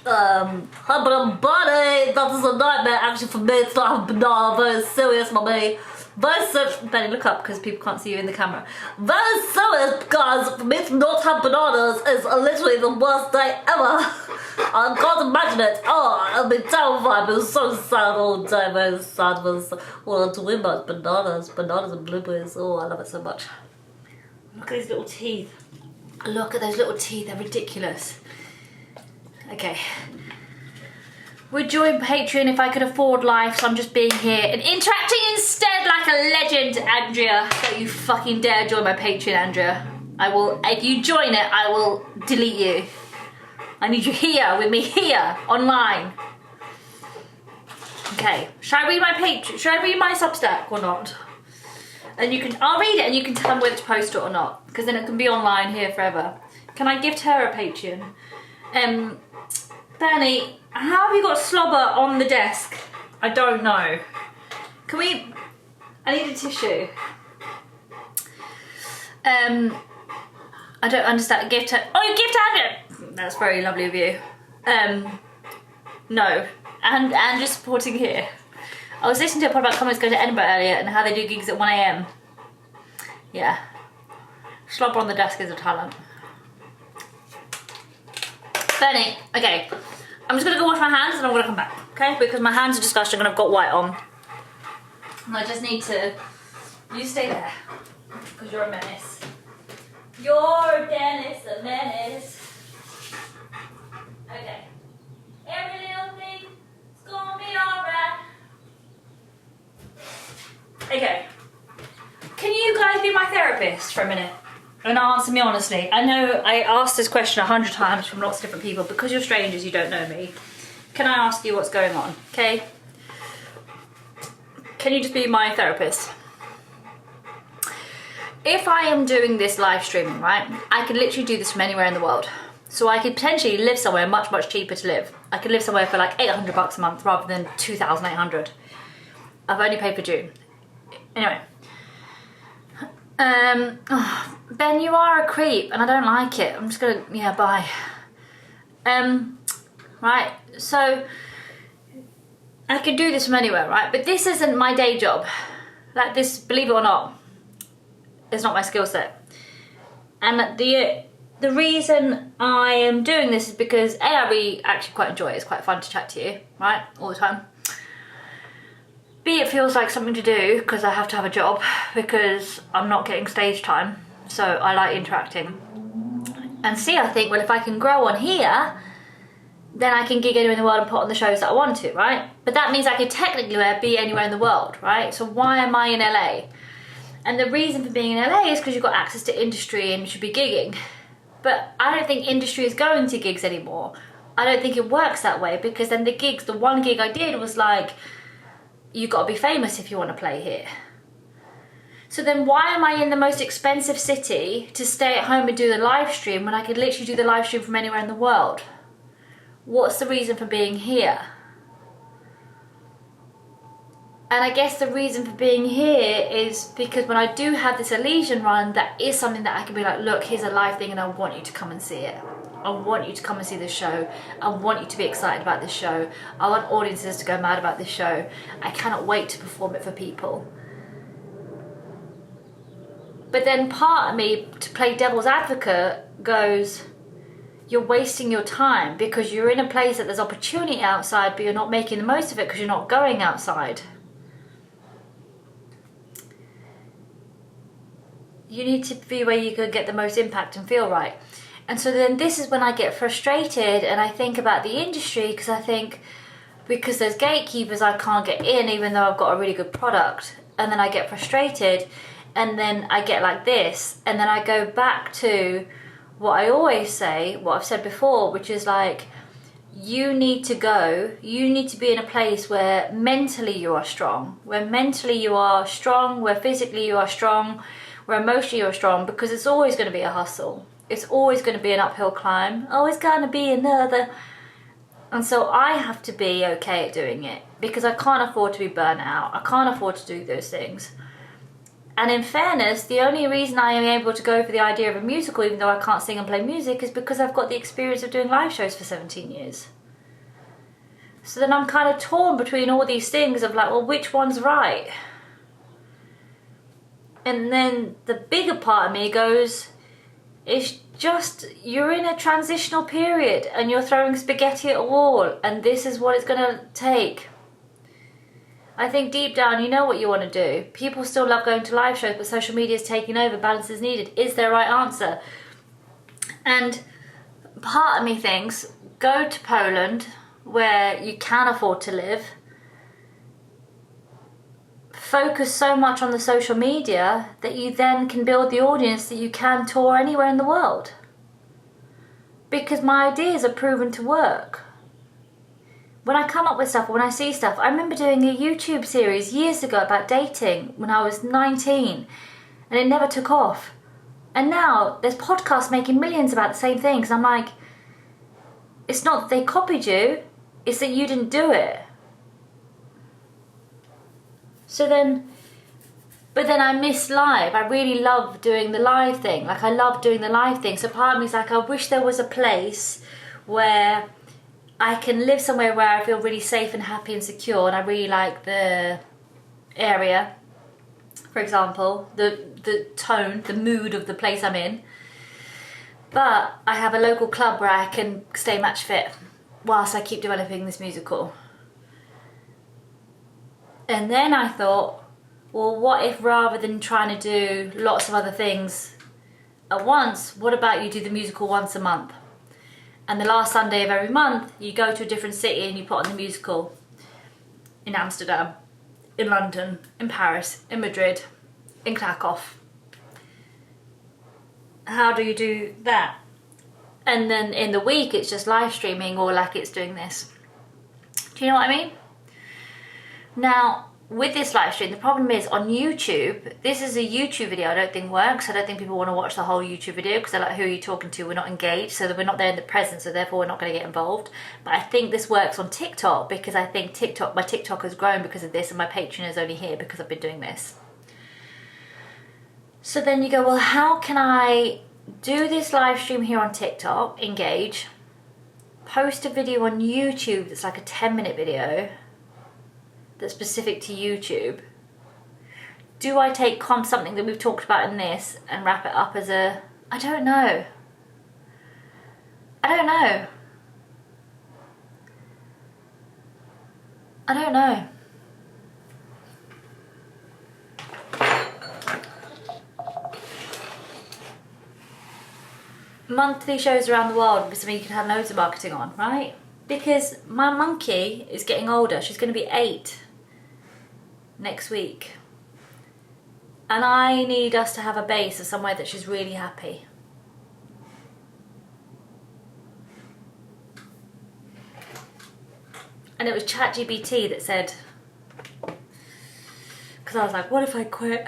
Hi, but I'm Bernie. That is a nightmare actually for me. It's not a banana. Very serious, mommy. Very serious. Benny, look up because people can't see you in the camera. Very serious because for me to not have bananas is literally the worst day ever. I can't imagine it. Oh, I'll be terrified. It was so sad all the time. Very sad. All I'm talking about bananas. Bananas and blueberries. Oh, I love it so much. Look at these little teeth. Look at those little teeth. They're ridiculous. Okay. Would join Patreon if I could afford life, so I'm just being here and interacting instead like a legend, Andrea. Don't you fucking dare join my Patreon, Andrea. I will, if you join it, I will delete you. I need you here, with me here, online. Okay, should I read my Patreon? Should I read my Substack or not? And you can, I'll read it and you can tell me whether to post it or not, because then it can be online here forever. Can I gift her a Patreon? Bernie, how have you got slobber on the desk? I don't know. Can we... I need a tissue. I don't understand. Gift her... Oh, you gift Andrew! That's very lovely of you. No. And Andrew's supporting here. I was listening to a pod about comics going to Edinburgh earlier and how they do gigs at 1 AM. Yeah. Slobber on the desk is a talent. Bernie, okay, I'm just gonna go wash my hands and I'm gonna come back, okay? Because my hands are disgusting and I've got white on. And I just need to, you stay there, because you're a menace. You're Dennis, a menace. Okay, every little thing is gonna be alright. Okay, can you guys be my therapist for a minute? And answer me honestly. I know I asked this question 100 times from lots of different people. Because you're strangers, you don't know me. Can I ask you what's going on, okay? Can you just be my therapist? If I am doing this live streaming, right, I could literally do this from anywhere in the world. So I could potentially live somewhere much, much cheaper to live. I could live somewhere for like 800 bucks a month rather than 2,800. I've only paid for June. Anyway. Oh, Ben, you are a creep and I don't like it. I'm just gonna, yeah, bye. Right, so I could do this from anywhere, right? But this isn't my day job. Like this, believe it or not, is not my skill set. And the reason I am doing this is because A, I really actually quite enjoy it. It's quite fun to chat to you, right? All the time. B, it feels like something to do because I have to have a job because I'm not getting stage time. So I like interacting. And C, I think, well, if I can grow on here, then I can gig anywhere in the world and put on the shows that I want to, right? But that means I could technically be anywhere in the world, right? So why am I in LA? And the reason for being in LA is because you've got access to industry and you should be gigging. But I don't think industry is going to gigs anymore. I don't think it works that way because then the gigs, the one gig I did was like, you got to be famous if you want to play here. So then why am I in the most expensive city to stay at home and do the live stream when I could literally do the live stream from anywhere in the world? What's the reason for being here? And I guess the reason for being here is because when I do have this Elysian run, that is something that I can be like, look, here's a live thing and I want you to come and see it. I want you to come and see this show. I want you to be excited about this show. I want audiences to go mad about this show. I cannot wait to perform it for people. But then part of me, to play devil's advocate, goes, you're wasting your time because you're in a place that there's opportunity outside, but you're not making the most of it because you're not going outside. You need to be where you can get the most impact and feel right. And so then this is when I get frustrated and I think about the industry, because I think because there's gatekeepers I can't get in even though I've got a really good product. And then I get frustrated and then I get like this, and then I go back to what I always say, what I've said before, which is like, you need to be in a place where mentally you are strong, where physically you are strong, where emotionally you are strong, because it's always going to be a hustle. It's always going to be an uphill climb, always going to be another. And so I have to be okay at doing it, because I can't afford to be burnt out. I can't afford to do those things. And in fairness, the only reason I am able to go for the idea of a musical, even though I can't sing and play music, is because I've got the experience of doing live shows for 17 years. So then I'm kind of torn between all these things of like, well, which one's right? And then the bigger part of me goes, it's just, you're in a transitional period and you're throwing spaghetti at a wall, and this is what it's going to take. I think deep down you know what you want to do. People still love going to live shows, but social media is taking over. Balance is needed. Is there a right answer? And part of me thinks, go to Poland where you can afford to live. Focus so much on the social media that you then can build the audience that you can tour anywhere in the world. Because my ideas are proven to work. When I come up with stuff, or when I see stuff, I remember doing a YouTube series years ago about dating when I was 19, and it never took off. And now there's podcasts making millions about the same things. I'm like, it's not that they copied you, it's that you didn't do it. So then, but then I miss live. I really love doing the live thing. Like, I love doing the live thing. So part of me is like, I wish there was a place where I can live somewhere where I feel really safe and happy and secure, and I really like the area, for example, the tone, the mood of the place I'm in. But I have a local club where I can stay match fit whilst I keep developing this musical. And then I thought, well, what if rather than trying to do lots of other things at once, what about you do the musical once a month? And the last Sunday of every month, you go to a different city and you put on the musical. In Amsterdam, in London, in Paris, in Madrid, in Krakow. How do you do that? And then in the week, it's just live streaming, or like it's doing this. Do you know what I mean? Now, with this live stream, the problem is on YouTube, this is a YouTube video I don't think works. I don't think people want to watch the whole YouTube video because they're like, who are you talking to? We're not engaged, so that we're not there in the present, so therefore we're not going to get involved. But I think this works on TikTok, because I think my TikTok has grown because of this, and my Patreon is only here because I've been doing this. So then you go, well, how can I do this live stream here on TikTok, engage, post a video on YouTube that's like a 10-minute video that's specific to YouTube? Do I take something that we've talked about in this and wrap it up as a... I don't know. Monthly shows around the world would be something you can have loads of marketing on, right? Because my monkey is getting older. She's going to be 8 next week. And I need us to have a base of somewhere that she's really happy. And it was ChatGPT that said, because I was like, what if I quit?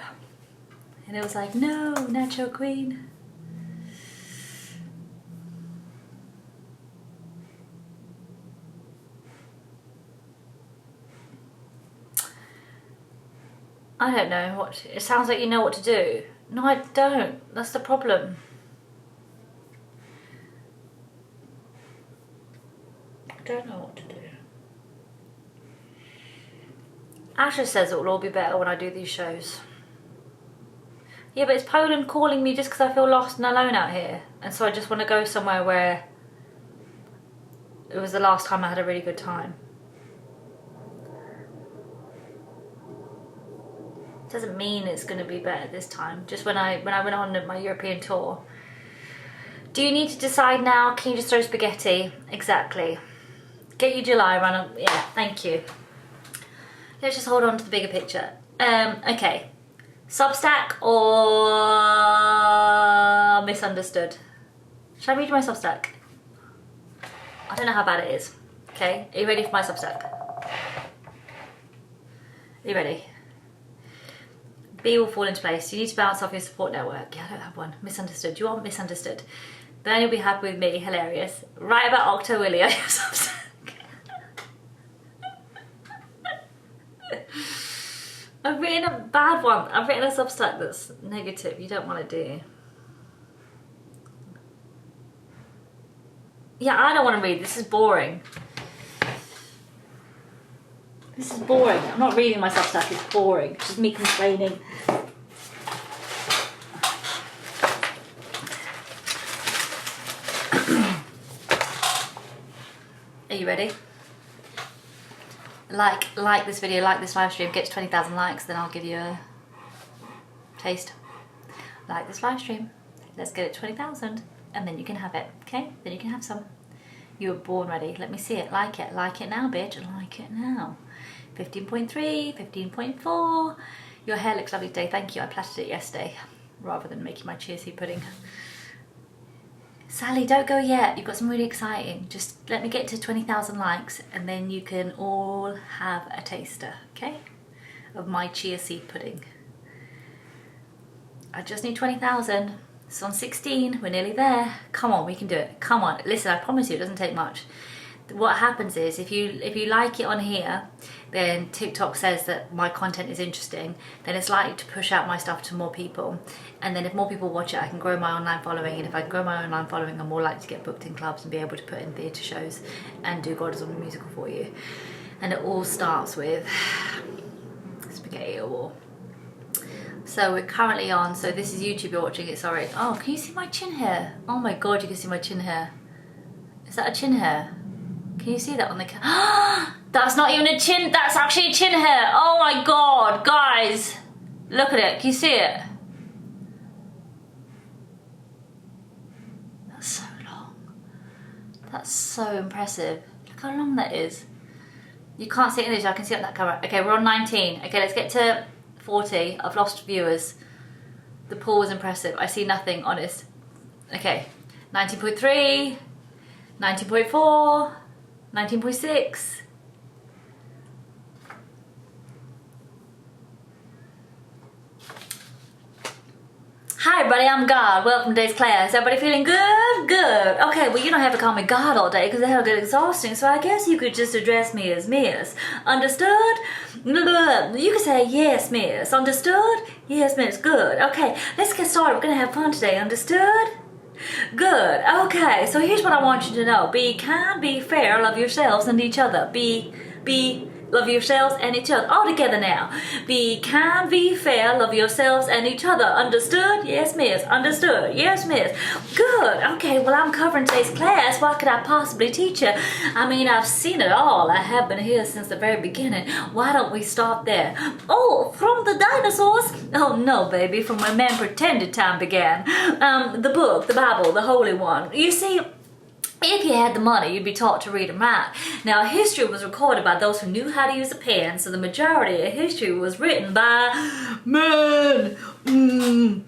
And it was like, no, Nacho Queen. I don't know what, it sounds like you know what to do. No, I don't. That's the problem. I don't know what to do. Asha says it will all be better when I do these shows. Yeah, but it's Poland calling me just because I feel lost and alone out here. And so I just want to go somewhere where it was the last time I had a really good time. Doesn't mean it's going to be better this time. Just when I went on my European tour, Do you need to decide now? Can you just throw spaghetti? Exactly. Get your July run. Yeah, thank you. Let's just hold on to the bigger picture. Okay. Substack or misunderstood? Should I read my Substack? I don't know how bad it is. Okay, are you ready for my Substack? Are you ready? B will fall into place. You need to bounce off your support network. Yeah, I don't have one. Misunderstood. You want misunderstood. Then you'll be happy with me. Hilarious. Write about Octowilly on your Substack. I've written a bad one. I've written a Substack that's negative. You don't want to do. Yeah, I don't want to read. This is boring. This is boring. I'm not reading my Substack. It's boring. It's just me complaining. Are you ready? Like this video, like this live stream, get to 20,000 likes, then I'll give you a taste. Like this live stream, let's get it to 20,000, and then you can have it, okay? Then you can have some. You were born ready. Let me see it. Like it now, bitch. Like it now. 15.3, 15.4. Your hair looks lovely today. Thank you. I plaited it yesterday, rather than making my chia seed pudding. Sally, don't go yet. You've got something really exciting. Just let me get to 20,000 likes and then you can all have a taster, okay? Of my chia seed pudding. I just need 20,000. It's on 16. We're nearly there. Come on, we can do it. Come on. Listen, I promise you, it doesn't take much. What happens is if you like it on here, then TikTok says that my content is interesting, then it's likely to push out my stuff to more people, and then if more people watch it I can grow my online following, and if I can grow my online following I'm more likely to get booked in clubs and be able to put in theatre shows and do God Is On The Musical for you. And it all starts with spaghetti or war. So we're currently on, so this is YouTube, you're watching it, sorry. Oh, can you see my chin hair? Oh my God, you can see my chin hair. Is that a chin hair? Can you see that on the camera? That's not even a chin, that's actually a chin hair. Oh my God, guys. Look at it, can you see it? That's so long. That's so impressive. Look how long that is. You can't see it in this, I can see it on that camera. Okay, we're on 19. Okay, let's get to 40. I've lost viewers. The pool was impressive. I see nothing, honest. Okay, 19.3, 19.4, 19.6. Hi everybody, I'm God. Welcome to today's class. Everybody feeling good? Good. Okay, well you don't have to call me God all day because that'll get exhausting, so I guess you could just address me as Miss. Understood? You could say yes, Miss. Understood? Yes, Miss. Good. Okay, let's get started. We're gonna have fun today. Understood? Good. Okay, so here's what I want you to know. Be kind, be fair, love yourselves and each other. Love yourselves and each other. All together now. Be kind, be fair, love yourselves and each other. Understood? Yes, miss. Understood? Yes, miss. Good. Okay, well, I'm covering today's class. What could I possibly teach you? I mean, I've seen it all. I have been here since the very beginning. Why don't we start there? Oh, from the dinosaurs? Oh, no, baby. From when man pretended time began. The book, the Bible, the Holy One. You see, if you had the money, you'd be taught to read and write. Now, history was recorded by those who knew how to use a pen, so the majority of history was written by men.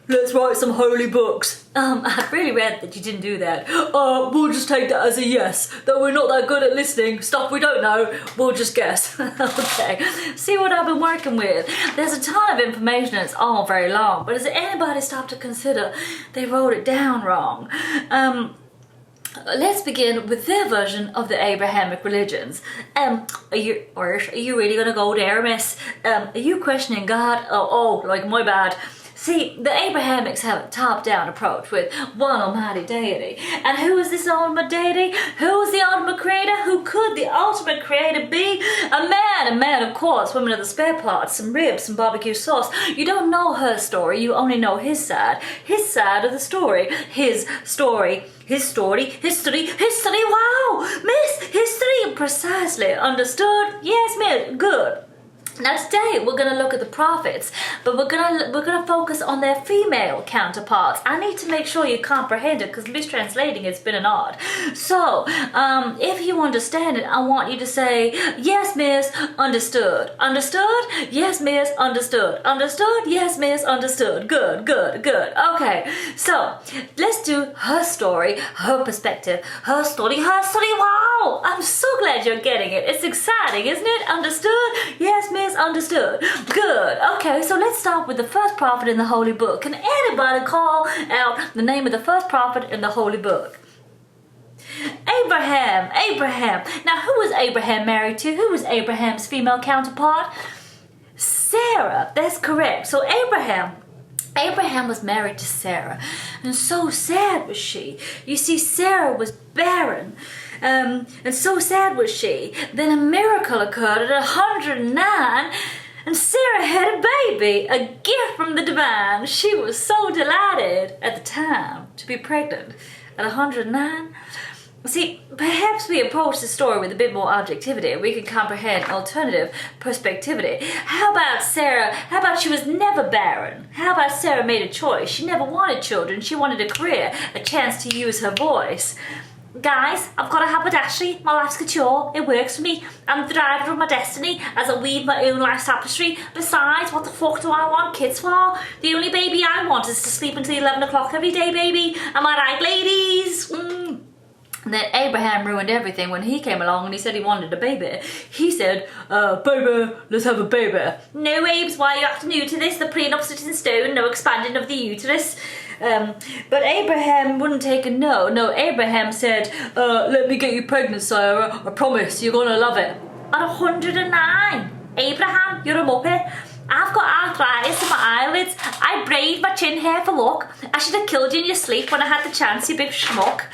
Let's write some holy books. I really read that you didn't do that. We'll just take that as a yes. Though we're not that good at listening, stuff we don't know, we'll just guess. Okay, see what I've been working with. There's a ton of information and it's all very long, but has anybody stopped to consider they wrote it down wrong? Let's begin with their version of the Abrahamic religions. Are you really gonna go there, miss? Are you questioning God? Oh, like my bad. See, the Abrahamics have a top-down approach with one almighty deity. And who is this ultimate deity? Who is the ultimate creator? Who could the ultimate creator be? A man, of course, women of the spare parts, some ribs, some barbecue sauce. You don't know her story, you only know his side of the story. His story, history, wow, miss, history, precisely, understood? Yes, miss, good. Now today we're going to look at the prophets, but we're gonna focus on their female counterparts. I need to make sure you comprehend it because mistranslating has been an art. So if you understand it, I want you to say, yes miss, understood. Understood? Yes miss, understood. Understood? Yes miss, understood. Good, good, good. Okay, so let's do her story, her perspective, her story, her story. Wow, I'm so glad you're getting it. It's exciting, isn't it? Understood? Yes miss, understood. Good. Okay, so let's start with the first prophet in the Holy Book. Can anybody call out the name of the first prophet in the Holy Book? Abraham. Abraham. Now, who was Abraham married to? Who was Abraham's female counterpart? Sarah. That's correct. So Abraham was married to Sarah, and so sad was she. You see, Sarah was barren. And so sad was she. Then a miracle occurred at 109, and Sarah had a baby, a gift from the divine. She was so delighted at the time to be pregnant at 109. See, perhaps we approach the story with a bit more objectivity. We can comprehend alternative perspectivity. How about Sarah? How about she was never barren? How about Sarah made a choice? She never wanted children. She wanted a career, a chance to use her voice. Guys, I've got a haberdashery, my life's couture, it works for me. I'm the driver of my destiny as I weave my own life's tapestry. Besides, what the fuck do I want kids for? The only baby I want is to sleep until 11 o'clock every day, baby. Am I right, ladies? And then Abraham ruined everything when he came along and he said he wanted a baby. He said, baby, let's have a baby. No, Abes, why are you acting new to this? The prenup set in stone, no expanding of the uterus. But Abraham wouldn't take a no. No, Abraham said, let me get you pregnant, Sarah. I promise you're gonna love it. At 109. Abraham, you're a muppet. I've got arthritis in my eyelids. I braid my chin hair for luck. I should have killed you in your sleep when I had the chance, you big schmuck.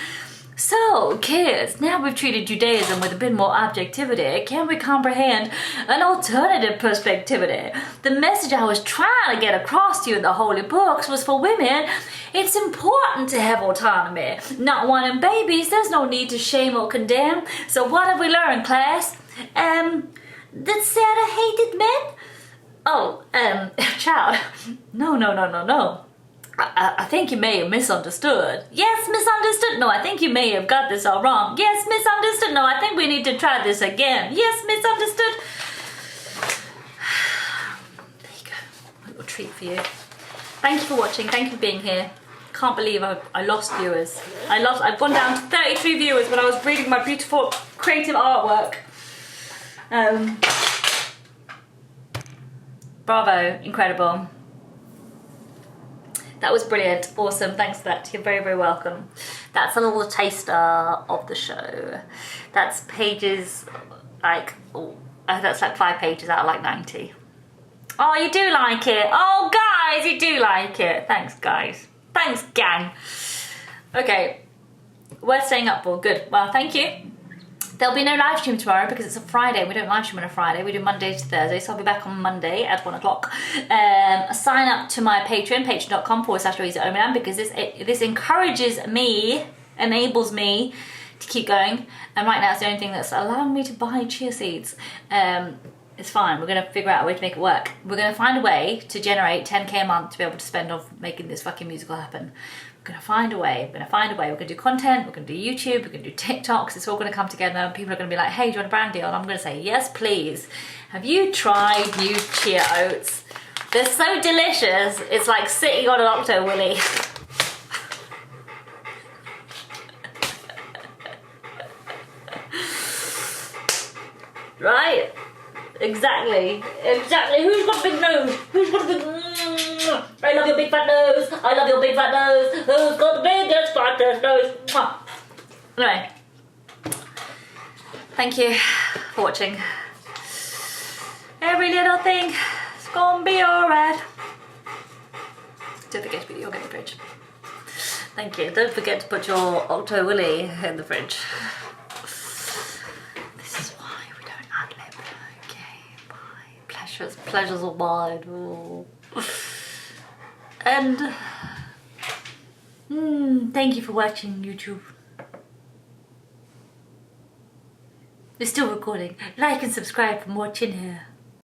So, kids, now we've treated Judaism with a bit more objectivity, can we comprehend an alternative perspectivity? The message I was trying to get across to you in the Holy Books was for women, it's important to have autonomy. Not wanting babies, there's no need to shame or condemn. So what have we learned, class? That Sarah hated men? Oh, child, no. I think you may have misunderstood. Yes, misunderstood. No, I think you may have got this all wrong. Yes, misunderstood. No, I think we need to try this again. Yes, misunderstood. There you go. A little treat for you. Thank you for watching. Thank you for being here. Can't believe I lost viewers. I've gone down to 33 viewers when I was reading my beautiful creative artwork. Bravo. Incredible. That was brilliant. Awesome. Thanks for that. You're very, very welcome. That's a little taster of the show. That's pages like, that's like 5 pages out of like 90. Oh, you do like it. Oh, guys, you do like it. Thanks, guys. Thanks, gang. Okay. Worth staying up for. Good. Well, thank you. There'll be no live stream tomorrow because it's a Friday. We don't live stream on a Friday. We do Monday to Thursday. So I'll be back on Monday at 1 o'clock. Sign up to my Patreon, patreon.com/LouisaOhman, because this encourages me, enables me to keep going. And right now it's the only thing that's allowing me to buy chia seeds. It's fine. We're going to figure out a way to make it work. We're going to find a way to generate 10k a month to be able to spend on making this fucking musical happen. We're going to find a way. We're going to do content. We're going to do YouTube. We're going to do TikToks. It's all going to come together. People are going to be like, hey, do you want a brand deal? And I'm going to say, yes, please. Have you tried new chia oats? They're so delicious. It's like sitting on an Octowilly. Right? Exactly. Who's got a big nose? Who's got a big... I love your big fat nose. I love your big fat nose. Who's got the biggest fattest nose? Mwah. Anyway. Thank you for watching. Every little thing is gonna be alright. Don't forget to put your in the fridge. Thank you. Don't forget to put your Octowilly in the fridge. Pleasures are mine. Ooh. And thank you for watching YouTube. It's still recording. Like and subscribe for more chin hair.